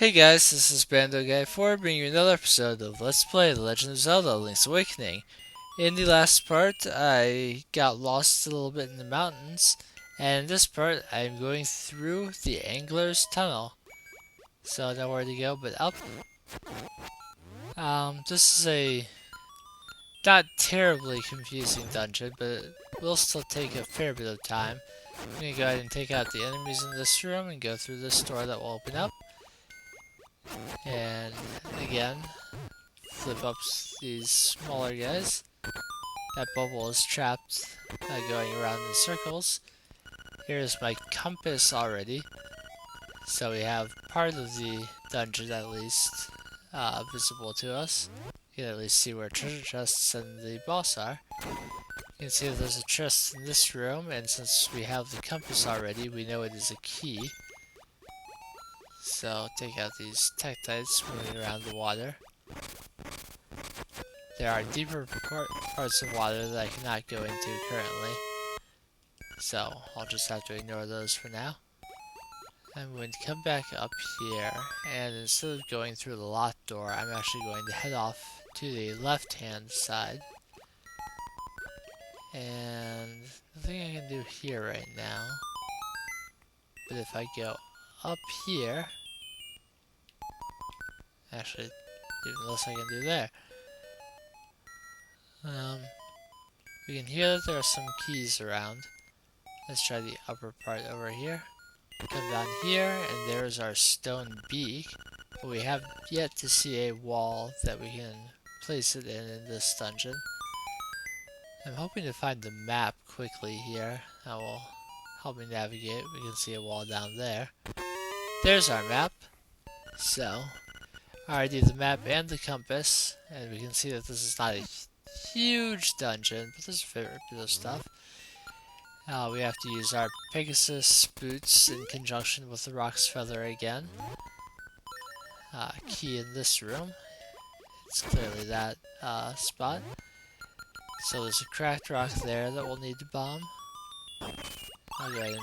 Hey guys, this is Brando Guy 4 bringing you another episode of Let's Play The Legend of Zelda Link's Awakening. In the last part, I got lost a little bit in the mountains, and in this part, I'm going through the Angler's Tunnel. So I know where to go, but up. This is a not terribly confusing dungeon, but it will still take a fair bit of time. I'm gonna go ahead and take out the enemies in this room and go through this door that will open up. And again, flip up these smaller guys. That bubble is trapped, going around in circles. Here's my compass already. So we have part of the dungeon at least visible to us. You can at least see where treasure chests and the boss are. You can see that there's a chest in this room, and since we have the compass already, we know it is a key. So take out these tektites moving around the water. There are deeper parts of water that I cannot go into currently, so I'll just have to ignore those for now. I'm going to come back up here, and instead of going through the locked door, I'm actually going to head off to the left-hand side. And nothing I can do here right now, but if I go up here, actually, even less I can do there. We can hear that there are some keys around. Let's try the upper part over here. Come down here, and there's our stone beak. But we have yet to see a wall that we can place it in this dungeon. I'm hoping to find the map quickly here. That will help me navigate. We can see a wall down there. There's our map. So, I already have the map and the compass, and we can see that this is not a huge dungeon, but there's a fair bit of stuff. We have to use our Pegasus boots in conjunction with the Roc's Feather again. Key in this room. It's clearly that spot. So there's a cracked rock there that we'll need to bomb. I'll go ahead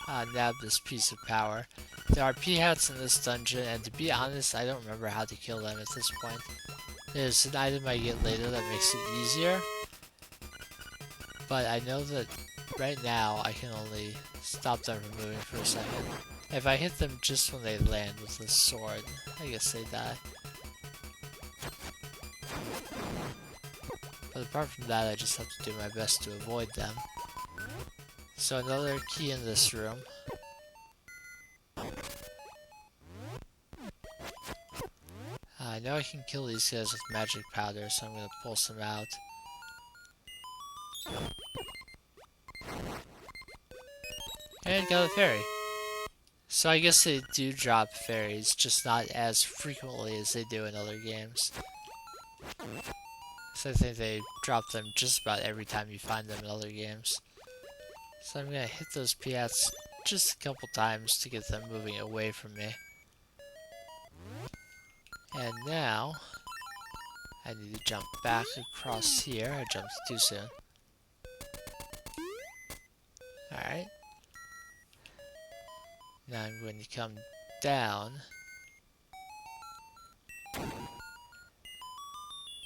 and nab this piece of power. There are Peahats in this dungeon, and to be honest, I don't remember how to kill them at this point. There's an item I get later that makes it easier, but I know that right now I can only stop them from moving for a second. If I hit them just when they land with the sword, I guess they die. But apart from that, I just have to do my best to avoid them. So another key in this room. I know I can kill these guys with magic powder, so I'm going to pull some out. And got a fairy. So I guess they do drop fairies, just not as frequently as they do in other games. So I think they drop them just about every time you find them in other games. So I'm going to hit those Peahats just a couple times to get them moving away from me. And now, I need to jump back across here. I jumped too soon. Alright. Now I'm going to come down.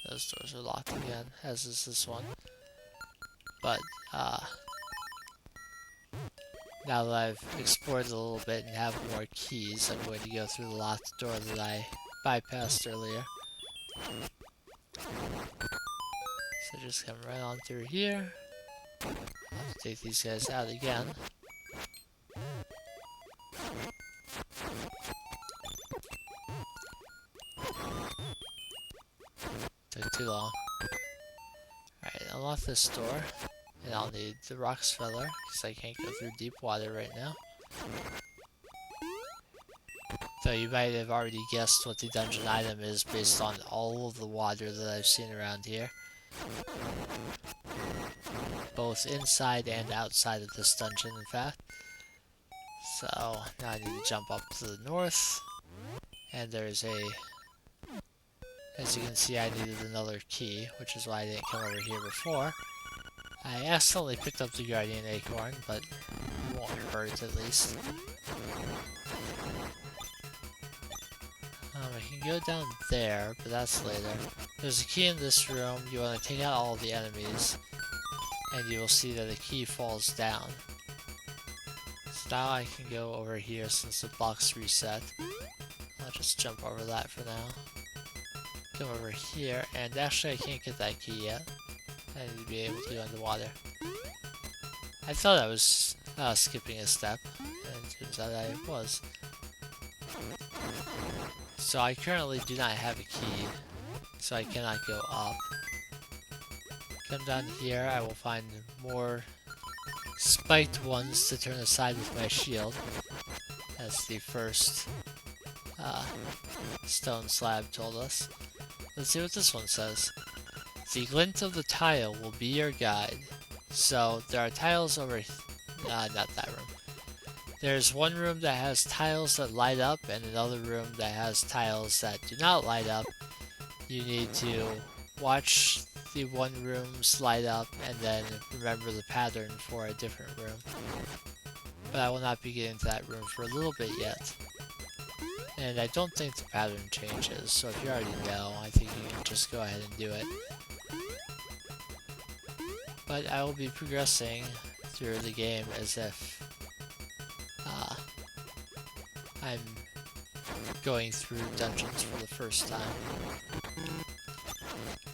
Those doors are locked again, as is this one. But, now that I've explored a little bit and have more keys, I'm going to go through the locked door that I bypassed earlier. So just come right on through here. I'll have to take these guys out again. Took too long. Alright, unlock this door. And I'll need the Roc's Feather, because I can't go through deep water right now. Though you might have already guessed what the dungeon item is based on all of the water that I've seen around here. Both inside and outside of this dungeon, in fact. So, now I need to jump up to the north. And there's a... As you can see, I needed another key, which is why I didn't come over here before. I accidentally picked up the Guardian Acorn, but it won't hurt at least. I can go down there, but that's later. There's a key in this room. You want to take out all the enemies, and you will see that the key falls down. So now I can go over here since the block's reset. I'll just jump over that for now. Come over here, and actually I can't get that key yet. I need to be able to go underwater. I thought I was skipping a step, and it turns out I was. So I currently do not have a key, so I cannot go up. Come down here, I will find more spiked ones to turn aside with my shield. That's the first stone slab told us. Let's see what this one says. The glint of the tile will be your guide. So there are tiles over, not that room. There's one room that has tiles that light up and another room that has tiles that do not light up. You need to watch the one rooms light up and then remember the pattern for a different room. But I will not be getting to that room for a little bit yet. And I don't think the pattern changes, so if you already know, I think you can just go ahead and do it. But I will be progressing through the game as if I'm going through dungeons for the first time.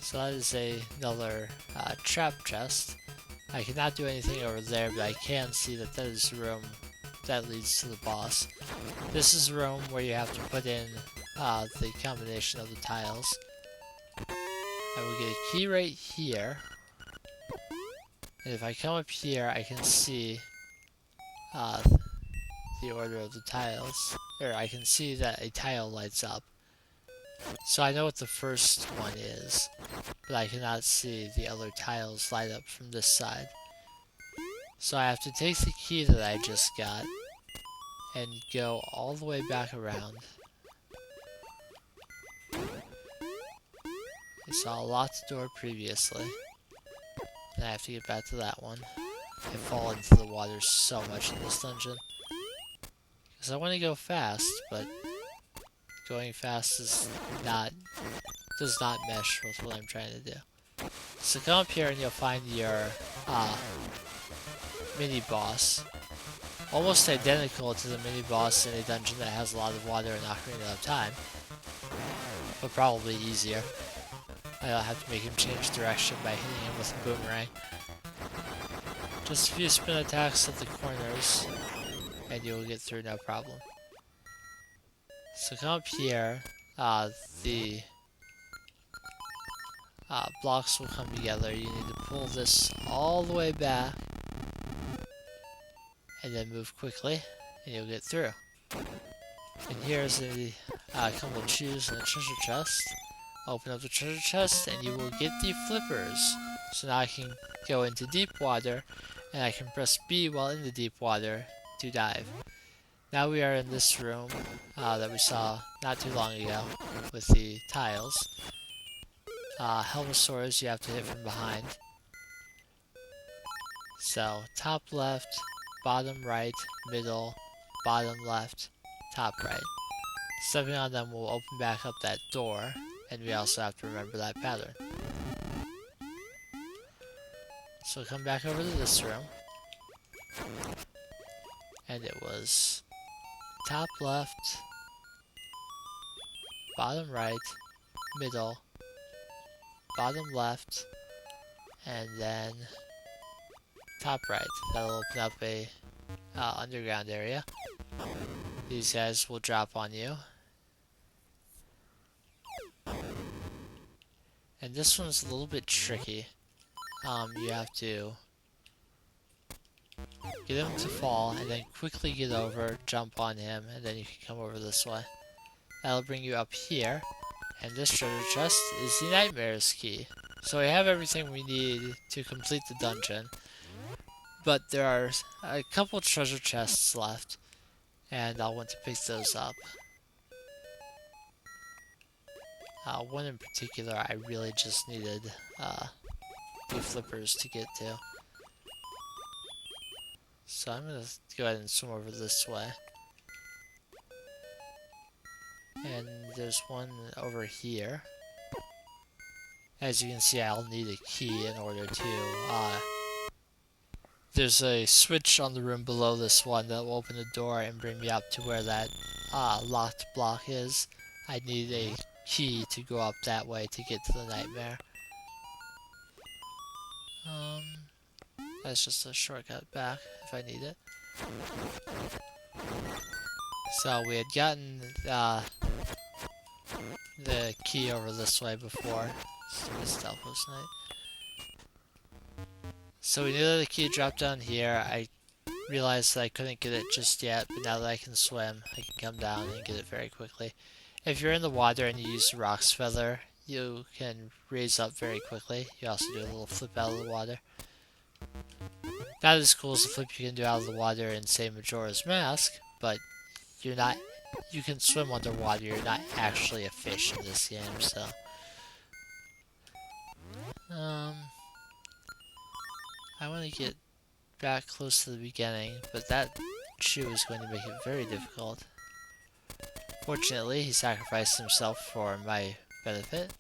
So that is another trap chest. I cannot do anything over there, but I can see that that is the room that leads to the boss. This is the room where you have to put in the combination of the tiles. I will get a key right here. And if I come up here, I can see the order of the tiles. Or I can see that a tile lights up. So I know what the first one is, but I cannot see the other tiles light up from this side. So I have to take the key that I just got and go all the way back around. I saw a locked door previously. And I have to get back to that one. I fall into the water so much in this dungeon. Because I want to go fast, but going fast does not mesh with what I'm trying to do. So come up here and you'll find your mini boss. Almost identical to the mini boss in a dungeon that has a lot of water and Ocarina of Time. But probably easier. I'll have to make him change direction by hitting him with a boomerang. Just a few spin attacks at the corners, and you will get through no problem. So come up here, the blocks will come together. You need to pull this all the way back, and then move quickly, and you'll get through. And here's a couple of shoes and a treasure chest. Open up the treasure chest and you will get the flippers. So now I can go into deep water and I can press B while in the deep water to dive. Now we are in this room that we saw not too long ago with the tiles. Helmosaurs you have to hit from behind. So top left, bottom right, middle, bottom left, top right. Stepping on them will open back up that door. And we also have to remember that pattern. So come back over to this room. And it was top left, bottom right, middle, bottom left, and then top right. That'll open up a underground area. These guys will drop on you. And this one's a little bit tricky. You have to get him to fall and then quickly get over, jump on him, and then you can come over this way. That'll bring you up here. And this treasure chest is the Nightmares key. So we have everything we need to complete the dungeon. But there are a couple treasure chests left. And I'll want to pick those up. One in particular I really just needed the flippers to get to. So I'm going to go ahead and swim over this way. And there's one over here. As you can see, I'll need a key in order to, there's a switch on the room below this one that will open the door and bring me up to where that, locked block is. I need a key to go up that way to get to the nightmare. That's just a shortcut back if I need it. So we had gotten, the key over this way before. Stealth night. So we knew that the key dropped down here. I realized that I couldn't get it just yet, but now that I can swim, I can come down and get it very quickly. If you're in the water and you use the Roc's Feather, you can raise up very quickly. You also do a little flip out of the water. Not as cool as the flip you can do out of the water in, say, Majora's Mask, but you're not. You can swim underwater. You're not actually a fish in this game, so. I want to get back close to the beginning, but that shoe is going to make it very difficult. Fortunately, he sacrificed himself for my benefit.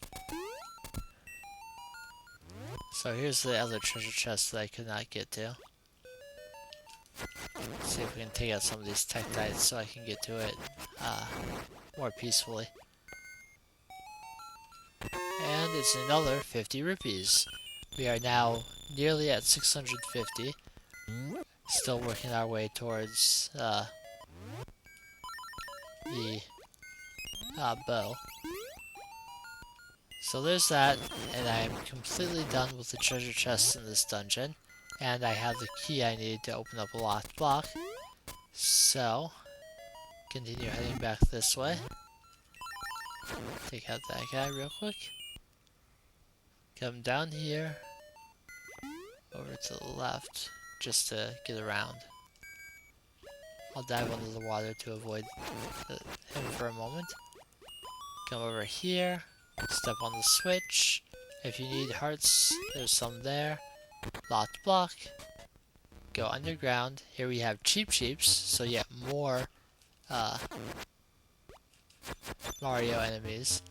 So here's the other treasure chest that I could not get to. Let's see if we can take out some of these tektites so I can get to it more peacefully. And it's another 50 rupees. We are now nearly at 650. Still working our way towards the bow. So there's that, and I am completely done with the treasure chests in this dungeon. And I have the key I need to open up a locked block. So, continue heading back this way. Take out that guy real quick. Come down here. Over to the left, just to get around. I'll dive under the water to avoid him for a moment. Come over here. Step on the switch. If you need hearts, there's some there. Locked block. Go underground. Here we have Cheep Cheeps, so yet more Mario enemies.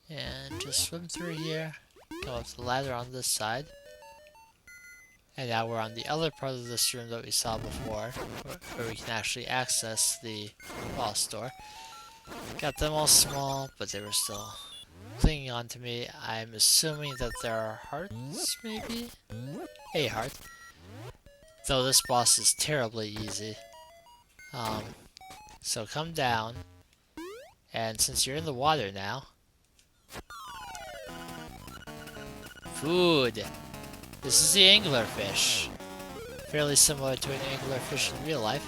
And just swim through here. Come up the ladder on this side. And now we're on the other part of this room that we saw before, where we can actually access the boss door. Got them all small, but they were still clinging on to me. I'm assuming that there are hearts, maybe? A heart. Though this boss is terribly easy. So come down, and since you're in the water now... Food! This is the anglerfish. Fairly similar to an anglerfish in real life.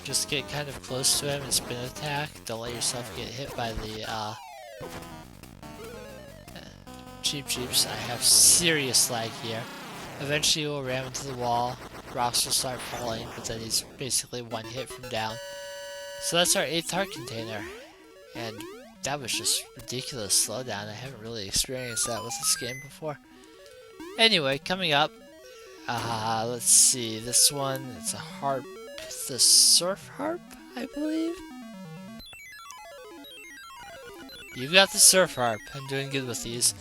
Just get kind of close to him and spin attack. Don't let yourself get hit by the Cheep Cheeps. I have serious lag here. Eventually we'll ram into the wall. Rocks will start falling, but then he's basically one hit from down. So that's our 8th heart container. And that was just ridiculous slowdown. I haven't really experienced that with this game before. Anyway, coming up, let's see, this one, it's a harp, the surf harp, I believe? You've got the surf harp. I'm doing good with these.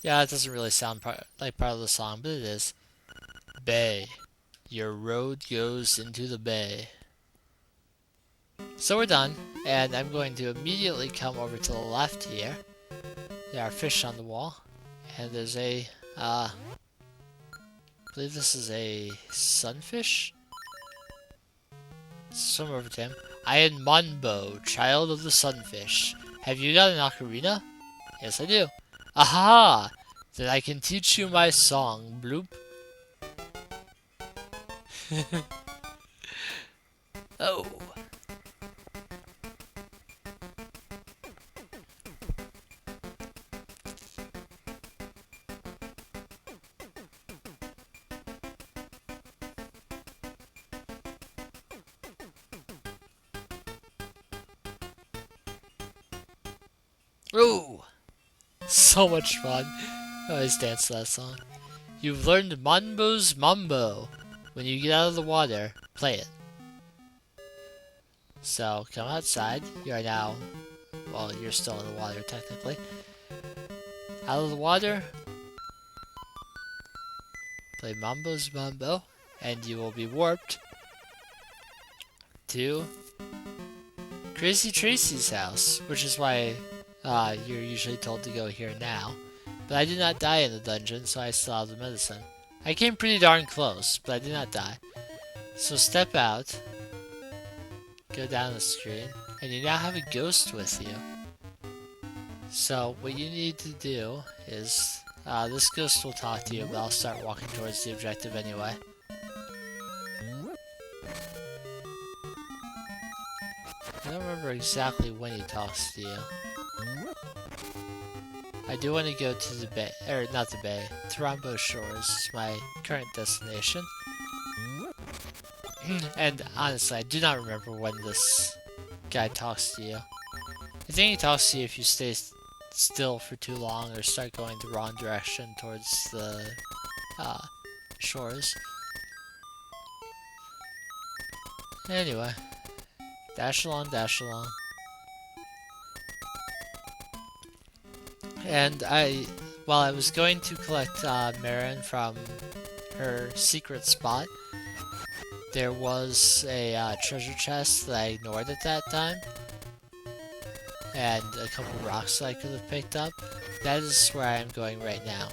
Yeah, it doesn't really sound like part of the song, but it is. Bay. Your road goes into the bay. So we're done, and I'm going to immediately come over to the left here. There are fish on the wall, and there's a, I believe this is a sunfish? Swim over to him. I am Monbo, child of the sunfish. Have you got an ocarina? Yes, I do. Aha! Then I can teach you my song, bloop. Oh. Ooh! So much fun. I always dance to that song. You've learned Mambo's Mambo. When you get out of the water, play it. So, come outside. You are now, well, you're still in the water technically. Out of the water, play Mambo's Mambo, and you will be warped to Crazy Tracy's house, which is why you're usually told to go here now. But I did not die in the dungeon, so I still have the medicine. I came pretty darn close, but I did not die. So step out, go down the screen, and you now have a ghost with you. So what you need to do is, this ghost will talk to you, but I'll start walking towards the objective anyway. I don't remember exactly when he talks to you. I do want to go to the bay, or not the bay, Trombo Shores is my current destination. And honestly, I do not remember when this guy talks to you. I think he talks to you if you stay still for too long or start going the wrong direction towards the shores. Anyway, dash along, dash along. And while I was going to collect Marin from her secret spot, there was a treasure chest that I ignored at that time, and a couple rocks that I could have picked up. That is where I am going right now.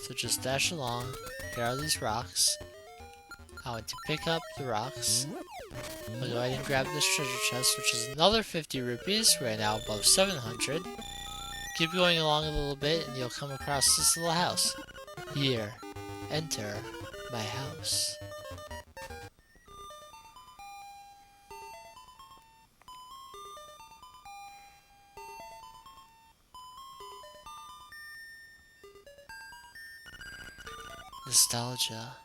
So just dash along. Here are these rocks. I want to pick up the rocks. I'll go ahead and grab this treasure chest, which is another 50 rupees. We're now above 700. Keep going along a little bit and you'll come across this little house. Here, enter my house. Nostalgia,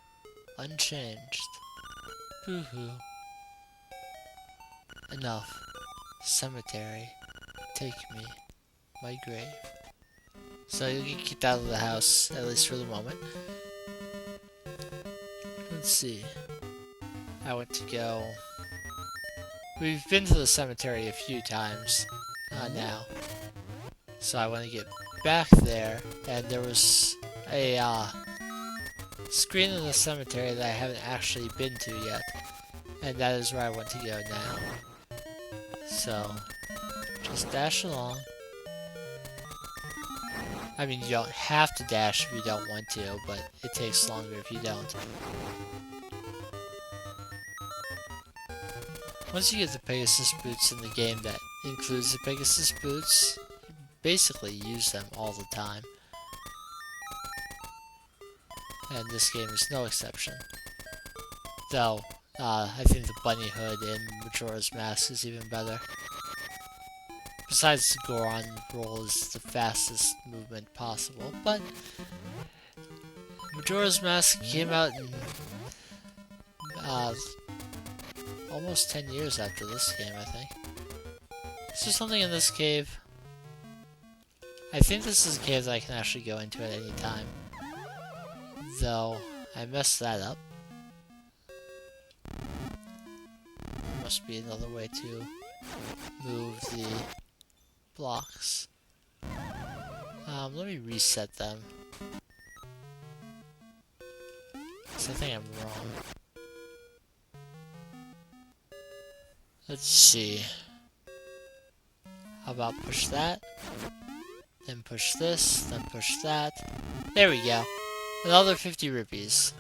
unchanged. Hoo-hoo. Enough. Cemetery, take me. My grave. So you'll get kicked out of the house, at least for the moment. Let's see. I want to go... We've been to the cemetery a few times now. So I want to get back there, and there was a screen in the cemetery that I haven't actually been to yet. And that is where I want to go now. So, just dash along. I mean, you don't have to dash if you don't want to, but it takes longer if you don't. Once you get the Pegasus boots in the game that includes the Pegasus boots, you basically use them all the time. And this game is no exception. Though, I think the bunny hood in Majora's Mask is even better. Besides, the Goron roll is the fastest movement possible, but Majora's Mask came out in almost 10 years after this game, I think. Is there something in this cave? I think this is a cave that I can actually go into at any time. Though, I messed that up. There must be another way to move the blocks. Let me reset them. 'Cause I think I'm wrong. Let's see. How about push that? Then push this, then push that. There we go. Another 50 rupees.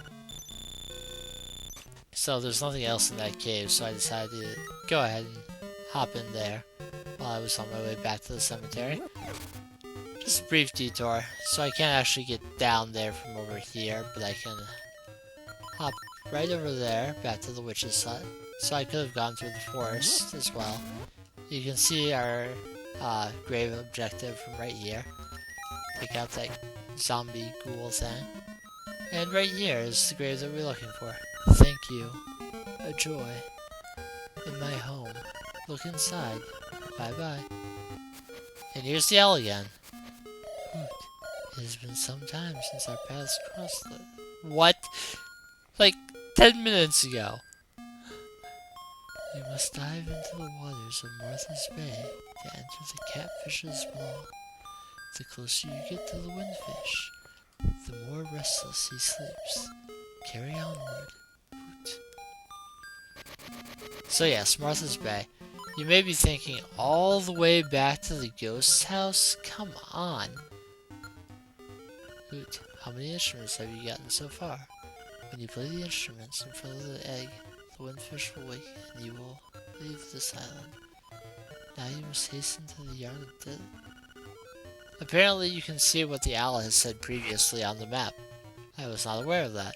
So there's nothing else in that cave, so I decided to go ahead and hop in there while I was on my way back to the cemetery. Just a brief detour, so I can't actually get down there from over here, but I can hop right over there, back to the witch's hut. So I could have gone through the forest as well. You can see our grave objective from right here. Take out that zombie ghoul thing. And right here is the grave that we're looking for. Thank you. A joy. In my home. Look inside. Bye bye. And here's the owl again. Hoot. It has been some time since our paths crossed the... What? Like 10 minutes ago. You must dive into the waters of Martha's Bay to enter the catfish's maw. The closer you get to the windfish, the more restless he sleeps. Carry onward. Hoot. So yes, Martha's Bay. You may be thinking, all the way back to the ghost's house? Come on. Hoot, how many instruments have you gotten so far? When you play the instruments in front of the egg, the windfish will wake and you will leave this island. Now you must hasten to the yard of death. Apparently you can see what the owl has said previously on the map. I was not aware of that.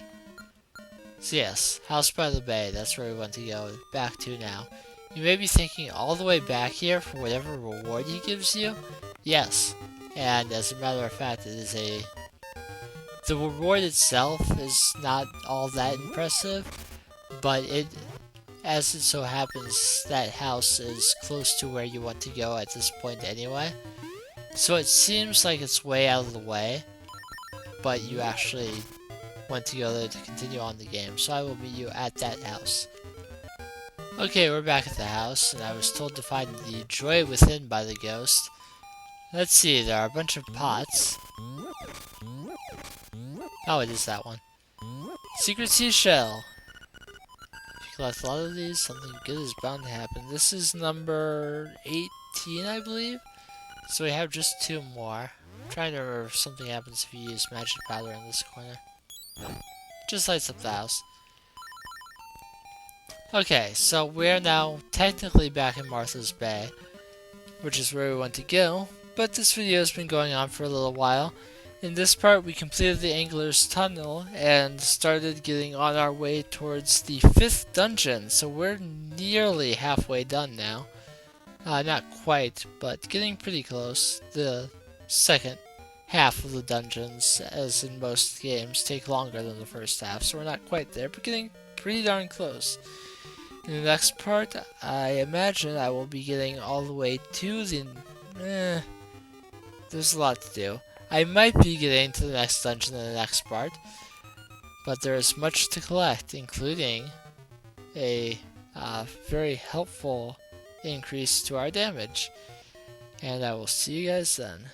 So yes, House by the Bay, that's where we want to go back to now. You may be thinking all the way back here for whatever reward he gives you. Yes, and as a matter of fact, it is a... The reward itself is not all that impressive, but as it so happens, that house is close to where you want to go at this point anyway. So it seems like it's way out of the way, but you actually want to go there to continue on the game, so I will meet you at that house. Okay, we're back at the house, and I was told to find the Joy Within by the ghost. Let's see, there are a bunch of pots. Oh, it is that one. Secret seashell. If you collect a lot of these, something good is bound to happen. This is number 18, I believe. So we have just 2 more. I'm trying to remember if something happens if you use magic powder in this corner. Just lights up the house. Okay, so we're now technically back in Martha's Bay, which is where we want to go, but this video has been going on for a little while. In this part, we completed the Angler's Tunnel and started getting on our way towards the 5th dungeon, so we're nearly halfway done now. Not quite, but getting pretty close. The second half of the dungeons, as in most games, take longer than the first half, so we're not quite there, but getting pretty darn close. In the next part, I imagine I will be getting all the way to the... there's a lot to do. I might be getting to the next dungeon in the next part, but there is much to collect, including a very helpful increase to our damage. And I will see you guys then.